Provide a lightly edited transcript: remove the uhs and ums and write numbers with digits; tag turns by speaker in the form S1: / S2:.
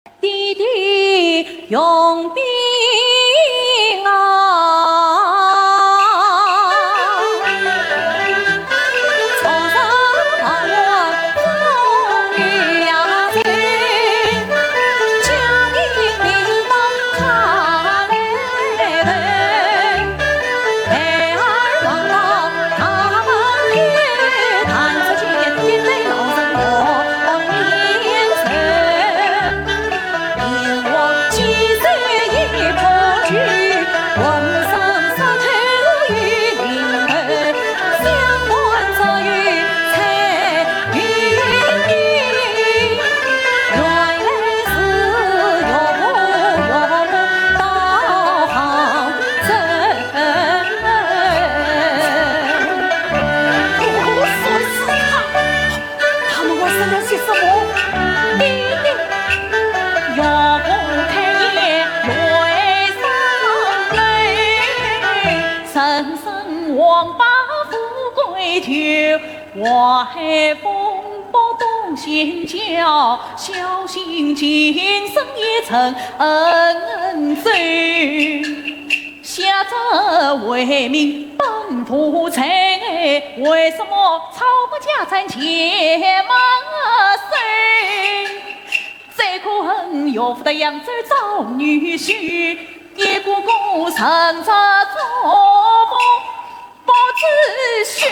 S1: 弟弟用兵啊，从上往风雨呀吹，家庭名望看来对，孩儿望到他们也谈出去，天对老人我面前。因我几岁已破局，浑身湿透于灵儿，相伴着于彩云里，原来是岳母到杭州。我说是他们我生了些什么？弟弟。岳母开眼泪上泪，深深王八富贵求，我还风波动仙教，小心今生也曾恩罪。下者为民本不才，为什么草木家产且满身？再可恨岳父的扬州找女婿，一个个生着做梦不知虚。